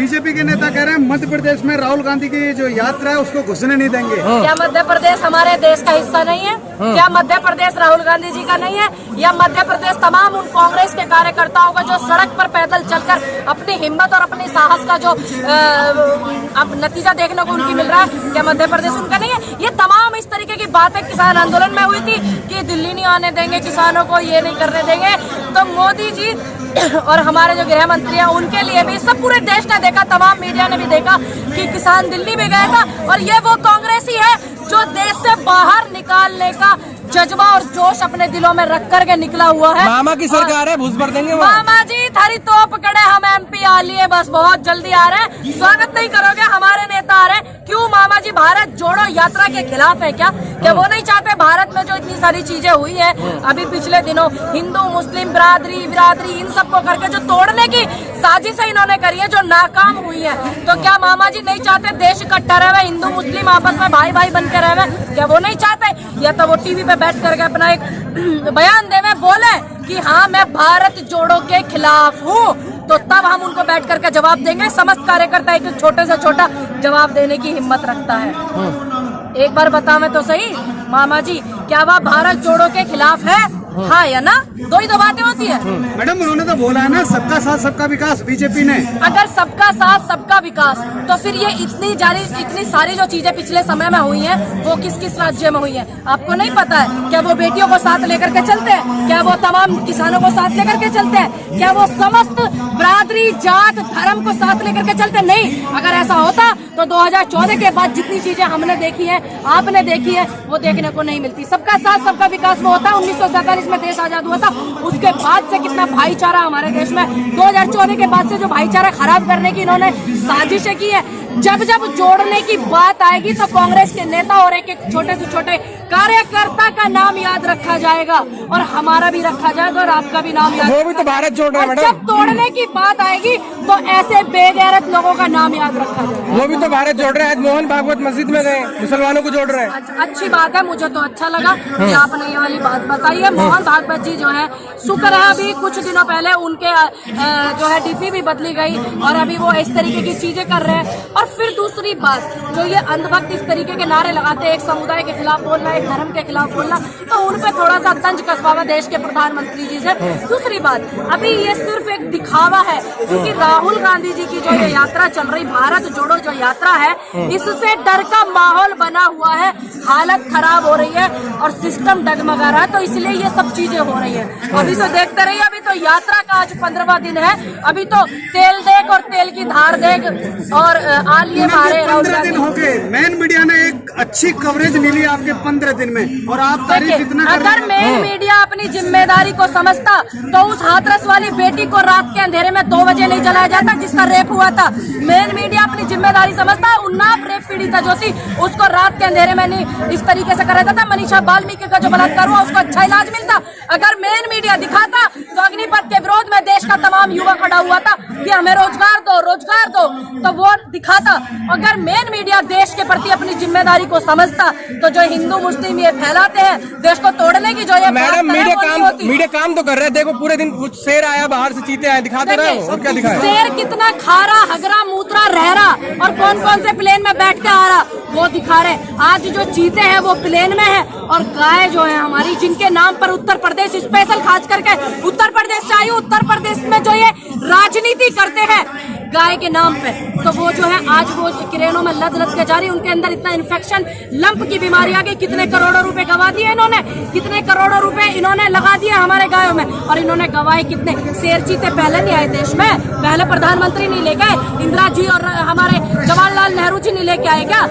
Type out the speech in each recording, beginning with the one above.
BJP के नेता कह रहे हैं मध्य प्रदेश में राहुल गांधी की जो यात्रा है उसको घुसने नहीं देंगे। क्या मध्य प्रदेश हमारे देश का हिस्सा नहीं है? क्या मध्य प्रदेश राहुल गांधी जी का नहीं है? या मध्य प्रदेश तमाम उन कांग्रेस के कार्यकर्ताओं का जो सड़क पर पैदल चलकर अपनी हिम्मत और अपनी साहस का जो अब नतीजा देखने को उनकी मिल रहा है, क्या मध्य प्रदेश उनका नहीं है? ये तमाम इस तरीके की बातें किसान आंदोलन में हुई थी कि दिल्ली नहीं आने देंगे किसानों को, ये नहीं करने देंगे। तो मोदी जी और हमारे जो गृह मंत्री हैं उनके लिए भी सब पूरे देश ने देखा, तमाम मीडिया ने भी देखा कि किसान दिल्ली में गया था और ये वो कांग्रेस ही है जो देश से बाहर निकालने का जज्बा और जोश अपने दिलों में रख करके निकला हुआ है। मामा की सरकार है, भूस भर देंगे मामा जी थारी तो पकड़े, हम एमपी आ लिए, बस बहुत जल्दी आ रहे हैं, स्वागत नहीं करोगे, हमारे नेता आ रहे हैं। क्यों मामा जी भारत जोड़ो यात्रा के खिलाफ है क्या? क्या वो नहीं चाहते भारत में जो इतनी सारी चीजें हुई है अभी पिछले दिनों, हिंदू मुस्लिम बिरादरी इन सबको करके जो तोड़ने की साजिशें इन्होंने करी है, जो नाकाम हुई है, तो क्या मामा जी नहीं चाहते देश इकट्ठा रहे, हिंदू मुस्लिम आपस में भाई भाई बन के रहे? क्या वो नहीं चाहते? या तो वो टीवी पे बैठ करके अपना एक बयान देवे, बोले कि हाँ मैं भारत जोड़ो के खिलाफ हूँ, तो तब हम उनको बैठ करके जवाब देंगे। समस्त कार्यकर्ता एक छोटे से छोटा जवाब देने की हिम्मत रखता है। एक बार बतावें तो सही मामा जी, क्या वह भारत जोड़ो के खिलाफ है? हाँ या ना? दो ही तो बातें होती है। मैडम उन्होंने तो बोला है ना सबका साथ सबका विकास, बीजेपी ने। अगर सबका साथ सबका विकास, तो फिर ये इतनी सारी जो चीजें पिछले समय में हुई हैं वो किस किस राज्य में हुई हैं आपको नहीं पता है? क्या वो बेटियों को साथ लेकर के चलते हैं? क्या वो तमाम किसानों को साथ लेकर के चलते हैं? क्या वो समस्त बिरादरी जात धर्म को साथ लेकर के चलते? नहीं। अगर ऐसा होता तो 2014 के बाद जितनी चीजें हमने देखी है, आपने देखी है, वो देखने को नहीं मिलती। सबका साथ सबका विकास वो होता है 1947 में देश आजाद हुआ था, उसके बाद से कितना भाईचारा हमारे देश में, 2014 के बाद से जो भाईचारा खराब करने की इन्होंने साजिशें की है। जब जब जोड़ने की बात आएगी तो कांग्रेस के नेता और एक छोटे से छोटे कार्यकर्ता का नाम याद रखा जाएगा और हमारा भी रखा जाएगा और आपका भी नाम याद। वो भी तो भारत जोड़ रहा है मैडम। जब तोड़ने की बात आएगी तो ऐसे बेगैरत लोगों का नाम याद रखा जाएगा। वो भी तो भारत जोड़ रहे हैं। आज मोहन भागवत मस्जिद में गए, मुसलमानों को जोड़ रहे हैं। अच्छी बात है, मुझे तो अच्छा लगा कि आपने ये वाली बात बताई है। मोहन भागवत जी जो है, शुक्र है अभी कुछ दिनों पहले उनके जो है डीपी भी बदली गई और अभी वो इस तरीके की चीजें कर रहे हैं। और फिर दूसरी बात, जो ये अंधभक्त इस तरीके के नारे लगाते हैं, एक समुदाय के खिलाफ बोलना, एक धर्म के खिलाफ बोलना, तो उन पे थोड़ा सा तंज कसवा हुआ देश के प्रधानमंत्री जी से। दूसरी बात, अभी ये सिर्फ एक दिखावा है क्योंकि राहुल गांधी जी की जो ये यात्रा चल रही, भारत जोड़ो जो यात्रा है, इससे डर का माहौल बना हुआ है, हालत खराब हो रही है और सिस्टम डगमगा रहा है, तो इसलिए ये सब चीजें हो रही है। अभी तो देखते रहिए, अभी तो यात्रा का आज 15वां दिन है, अभी तो तेल देख और तेल की धार देख और आलिए मारे। 15 दिन हो गए, मेन मीडिया ने एक अच्छी कवरेज मिली आपके 15 दिन में और आप तारीफ इतना कर रहे हैं। अगर मेन मीडिया अपनी जिम्मेदारी को समझता तो उस हाथरस वाली बेटी को रात के अंधेरे में 2 बजे नहीं जलाया जाता जिसका रेप हुआ था। मेन मीडिया अपनी जिम्मेदारी समझता, उन्नाव रेप पीड़िता जो थी उसको रात के अंधेरे में नहीं इस तरीके से करा जाता। मनीषा वाल्मीकि का जो बलात्कार हुआ उसको अच्छा इलाज मिलता। अगर मेन मीडिया दिखाता तो अग्निपथ के विरोध में देश का तमाम युवा खड़ा हुआ था कि हमें रोजगार दो, तो वो दिखाता। अगर मेन मीडिया देश के प्रति अपनी जिम्मेदारी को समझता तो जो हिंदू मुस्लिम ये फैलाते हैं देश को तोड़ने की जो ये मैडम मीडिया काम तो कर रहे हैं। देखो पूरे दिन कुछ शेर आया बाहर से, चीते आए, दिखाते रहे और क्या दिखाया? शेर कितना खारा हगरा मूत्रा रहरा और कौन कौन से प्लेन में बैठ के आ रहा वो दिखा रहे। आज जो चीते हैं वो प्लेन में है और गाय जो है हमारी, जिनके नाम पर उत्तर प्रदेश स्पेशल खास करके उत्तर प्रदेश से आई, उत्तर प्रदेश में जो ये राजनीति करते हैं गाय के नाम पे, तो वो जो है आज वो क्रेनों में लद के जा रही, उनके अंदर इतना इन्फेक्शन, लंप की बीमारी आ गई। कितने करोड़ों रुपए गवा दिए इन्होंने, कितने करोड़ों रुपए इन्होंने लगा दिए हमारे गायों में। और इन्होंने गवाए कितने? शेर चीते पहले नहीं आए देश में, पहले प्रधानमंत्री नहीं लेके आए, इंदिरा जी और हमारे जवाहरलाल नेहरू जी नहीं लेके आए क्या?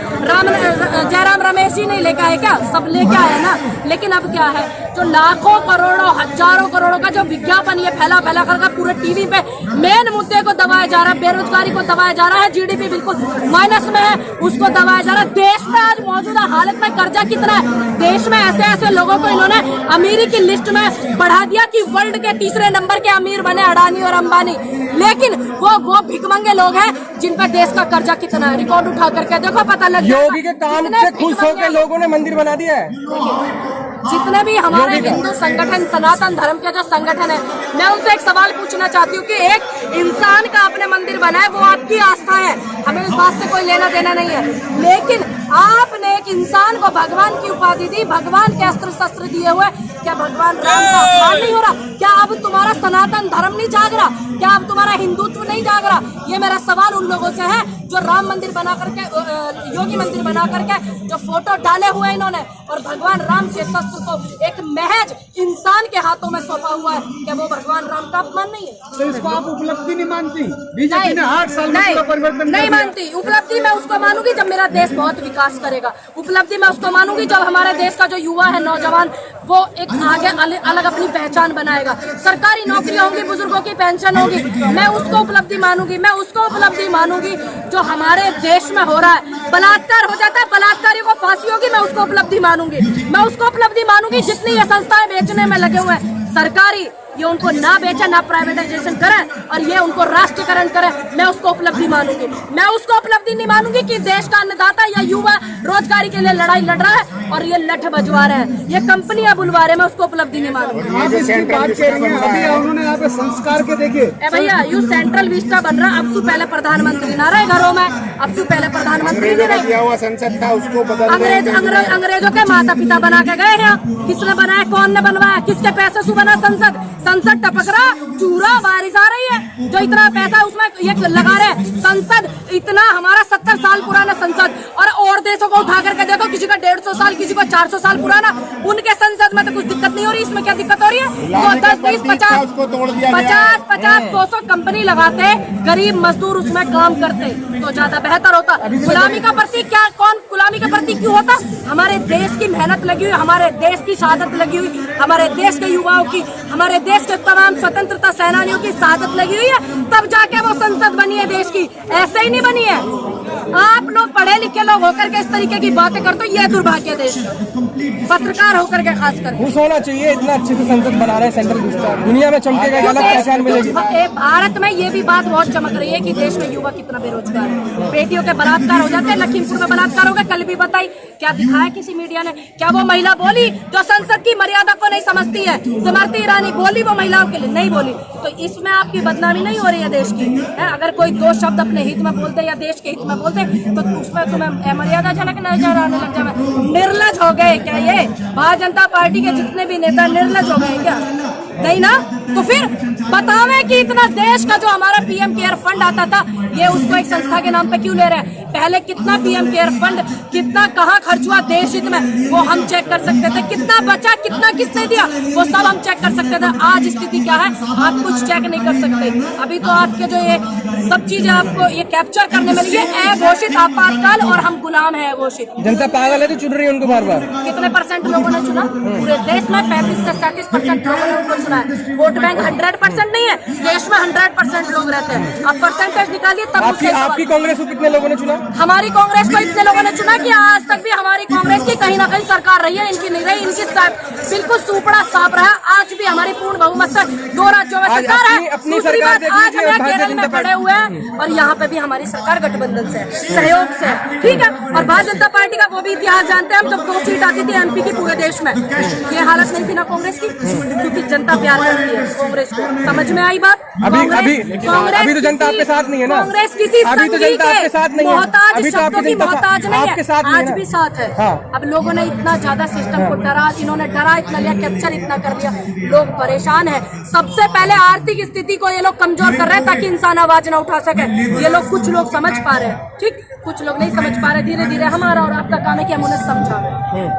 जयराम रमेश जी नहीं लेके आए क्या? सब लेके आए ना। लेकिन अब क्या है, जो लाखों करोड़ों हजारों करोड़ों का जो विज्ञापन ये फैला कर पूरे टीवी पे मेन मुद्दे को दबाया जा रहा है, बेरोजगारी को दबाया जा रहा है, जीडीपी बिल्कुल माइनस में है उसको दबाया जा रहा है। देश में आज मौजूदा हालत में कर्जा कितना है? देश में ऐसे लोगों को इन्होंने अमीरी की लिस्ट में बढ़ा दिया कि वर्ल्ड के तीसरे नंबर के अमीर बने अडानी और अंबानी। लेकिन वो भिखमंगे लोग हैं जिन पर देश का कर्जा कितना है, रिकॉर्ड उठा करके देखो, पता लग जाएगा। योगी के काम से खुश होकर लोगों ने मंदिर बना दिया है। जितने भी हमारे हिंदू संगठन, सनातन धर्म के जो संगठन है, मैं उनसे एक सवाल पूछना चाहती हूँ कि एक इंसान का अपने मंदिर बना है, वो आपकी आस्था है, हमें उस बात से कोई लेना देना नहीं है, लेकिन आपने एक इंसान को भगवान की उपाधि दी, भगवान के अस्त्र शस्त्र दिए हुए, क्या भगवान राम का अपमान नहीं हो रहा? क्या अब तुम्हारा सनातन धर्म नहीं जाग रहा? क्या अब तुम्हारा हिंदुत्व नहीं जाग रहा? ये मेरा सवाल उन लोगों से है जो राम मंदिर बना करके, योगी मंदिर बना करके जो फोटो डाले हुए हैं इन्होंने, और भगवान राम के शस्त्र को एक महज इंसान के हाथों में सौंपा हुआ है, क्या वो भगवान राम का अपमान नहीं है? तो इसको आप उपलब्धि नहीं मानती? बीजेपी ने 8 साल में पूरा परिवर्तन नहीं मानती। उपलब्धि मैं उसको मानूंगी जब मेरा देश बहुत विकास करेगा। उपलब्धि मैं उसको मानूंगी जब हमारे देश का जो युवा है, नौजवान, वो एक आगे अलग अपनी पहचान बनाएगा, सरकारी नौकरी होंगी, बुजुर्गों की पेंशन होगी, मैं उसको उपलब्धि मानूंगी। मैं उसको उपलब्धि मानूंगी जो हमारे देश में हो रहा है, बलात्कार हो जाता है, बलात्कारियों को फांसी होगी, मैं उसको उपलब्धि मानूंगी। मैं उसको उपलब्धि मानूंगी जितनी ये संस्थाएं बेचने में लगे हुए हैं सरकारी, ये उनको ना बेचे, ना प्राइवेटाइजेशन करे, और ये उनको राष्ट्रीयकरण करे, मैं उसको उपलब्धि मानूंगी। मैं उसको उपलब्धि नहीं मानूंगी कि देश का अन्नदाता या युवा रोजगारी के लिए लड़ाई लड़ रहा है और ये लठ बजवा रहे हैं, ये कंपनियां बुलवा रहे हैं, मैं उसको उपलब्धि नहीं मानूंगी। आप इसकी बात कह रही हैं, अभी उन्होंने यहाँ पे संस्कार के देखे भैया, यू सेंट्रल विस्टा बन रहा, अब से पहले प्रधानमंत्री ना रहे घरों में, अब से पहले प्रधानमंत्री नहीं रहे, संसद था उसको बदल अंग्रेजों के माता पिता बना के गए हैं। किसने बनाया, कौन ने बनवाया, किसके पैसे से बना संसद? संसद टपक रहा, चूरा बारिश आ रही है, जो इतना पैसा उसमें ये लगा रहे हैं। संसद इतना, हमारा 70 साल पुराना संसद, और देशों को उठा करके देखो, किसी का 150 साल, किसी को 400 साल पुराना, उनके संसद में तो कुछ दिक्कत नहीं हो रही, इसमें क्या दिक्कत हो रही है? तो 10, 20, 50, 100 कंपनी लगाते, गरीब मजदूर उसमें काम करते तो ज्यादा बेहतर होता। गुलामी का प्रतीक क्या, कौन गुलामी का प्रतीक क्यों होता? हमारे देश की मेहनत लगी हुई, हमारे देश की शहादत लगी हुई, हमारे देश के युवाओं की, हमारे देश के तमाम स्वतंत्रता सेनानियों की शहादत लगी हुई है, तब जाके वो संसद बनी है देश की, ऐसे ही नहीं बनी है। आप लोग पढ़े लिखे लोग होकर के इस तरीके की बातें करते हो, ये दुर्भाग्य देश का, पत्रकार होकर के खास कर खुश होना चाहिए, इतना अच्छे से संसद बना रहे हैं सेंट्रल विस्टा, दुनिया में चमकेगा, अलग पहचान मिलेगी। भारत में ये भी बात बहुत चमक रही है कि देश में युवा कितना बेरोजगार है, बेटियों के बलात्कार हो जाते हैं, लखीमपुर में बलात्कार हो गया, कल भी बताई, क्या दिखाया किसी मीडिया ने? क्या वो महिला बोली जो संसद की मर्यादा को नहीं समझती है? स्मृति ईरानी बोली, वो महिलाओं के लिए नहीं बोली, तो इसमें आपकी बदनामी नहीं हो रही है देश की? अगर कोई 2 शब्द अपने हित में बोलते या देश के हित में बोलते तो उसमें तुम्हें मर्यादा जनक नजर आने लग जाए। निर्लज हो गए क्या ये भारतीय जनता पार्टी के जितने भी नेता? निर्लज हो गए क्या? नहीं ना? तो फिर बतावे कि इतना देश का जो हमारा पीएम केयर फंड आता था, ये उसको एक संस्था के नाम पे क्यों ले रहे हैं? पहले कितना पीएम केयर फंड, कितना कहाँ खर्च हुआ देश हित में, वो हम चेक कर सकते थे, कितना बचा, कितना किसने दिया, वो सब हम चेक कर सकते थे। आज स्थिति क्या है, आप कुछ चेक नहीं कर सकते। अभी तो आपके जो ये सब चीजें आपको ये कैप्चर करने में लगी है, अघोषित आपातकाल, और हम गुलाम है अघोषित। जनता पागल है तो चुन रही है उनको बार बार। कितने % लोगों ने चुना? पूरे देश में 35 से 37% लोगों ने उनको चुना है। वोट बैंक 100% नहीं है, देश में 100% लोग रहते हैं। आप परसेंटेज निकालिए तब। आपकी कांग्रेस को कितने लोगों ने चुना? हमारी कांग्रेस को इतने लोगों ने चुना कि आज तक भी हमारी कांग्रेस की कहीं ना कहीं सरकार रही है, इनकी नहीं रही, इनकी बिल्कुल सुपड़ा साफ रहा। आज भी हमारी पूर्ण बहुमत से 2 राज्यों में सरकार है। अपनी सरकार आज हम केरल में खड़े हुए हैं और यहाँ पे भी हमारी सरकार गठबंधन से, सहयोग से, ठीक है। और भारतीय जनता पार्टी का वो भी इतिहास जानते हैं हम, जब 2 सीट आती थी एमपी की पूरे देश में, ये हालत नहीं थी ना कांग्रेस की, क्योंकि जनता प्यार करती है कांग्रेस को। समझ में आई बात? अभी तो जनता आपके साथ नहीं है ना। कांग्रेस किसी अभी तो जनता आपके साथ नहीं है, मोहताज शब्दों की मोहताज नहीं है, आज भी साथ है। हाँ। अब लोगों ने इतना ज्यादा सिस्टम को डरा, इन्होंने डरा इतना लिया, कैप्चर इतना कर लिया, लोग परेशान है। सबसे पहले आर्थिक स्थिति को ये लोग कमजोर कर रहे हैं ताकि इंसान आवाज ना उठा सके। ये लोग, कुछ लोग समझ पा रहे हैं, ठीक, कुछ लोग नहीं समझ पा रहे। धीरे धीरे हमारा और आपका काम है कि हम उन्हें समझाएं।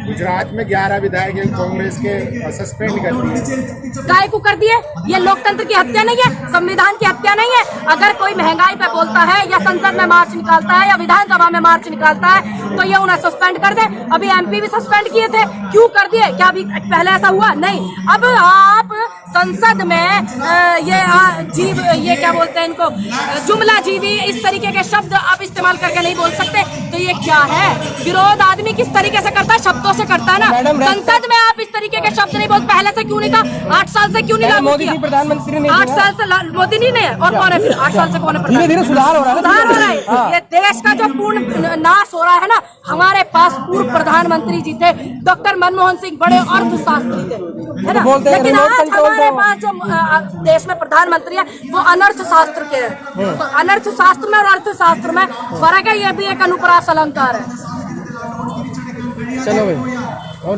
गुजरात में 11 विधायक कांग्रेस के सस्पेंड कर दिए। काय को कर दिए? ये लोकतंत्र की हत्या नहीं है, संविधान की हत्या नहीं है। अगर कोई महंगाई पे बोलता है या संसद में मार्च निकालता है या विधानसभा में मार्च निकालता है तो ये उन्हें सस्पेंड कर दे। अभी एमपी भी सस्पेंड किए थे, क्यों कर दिए? क्या अभी पहले ऐसा हुआ? नहीं। अब आप संसद में ये क्या बोलते हैं इनको, जुमला जीवी, इस तरीके के शब्द आप इस्तेमाल करके नहीं बोल सकते। तो ये क्या है? विरोध आदमी किस तरीके से करता है? शब्दों से करता है ना। मैडम, संसद में आप इस तरीके के शब्द नहीं बोलते, पहले से क्यों नहीं कहा, 8 साल से क्यों नहीं लागू मोदी किया? जी प्रधानमंत्री नहीं 8 साल से मोदी नहीं है, और कौन है फिर? 8 साल से कौन है? धीरे धीरे सुधार हो रहा है, सुधार हो रहा है। ये देश का जो पूर्ण नाश हो रहा है ना, हमारे पास पूर्व प्रधानमंत्री जी थे, डॉक्टर मनमोहन सिंह, बड़े अर्थशास्त्री थे, है ना। बोलते हैं लेकिन रिमोट आज कंट्रोल हमारे तो- पास जो देश में प्रधानमंत्री है वो अनर्थशास्त्र के हैं। तो अनर्थशास्त्र में और अर्थशास्त्र में फर्क है, ये भी एक अनुप्रास अलंकार है। चलो भाई और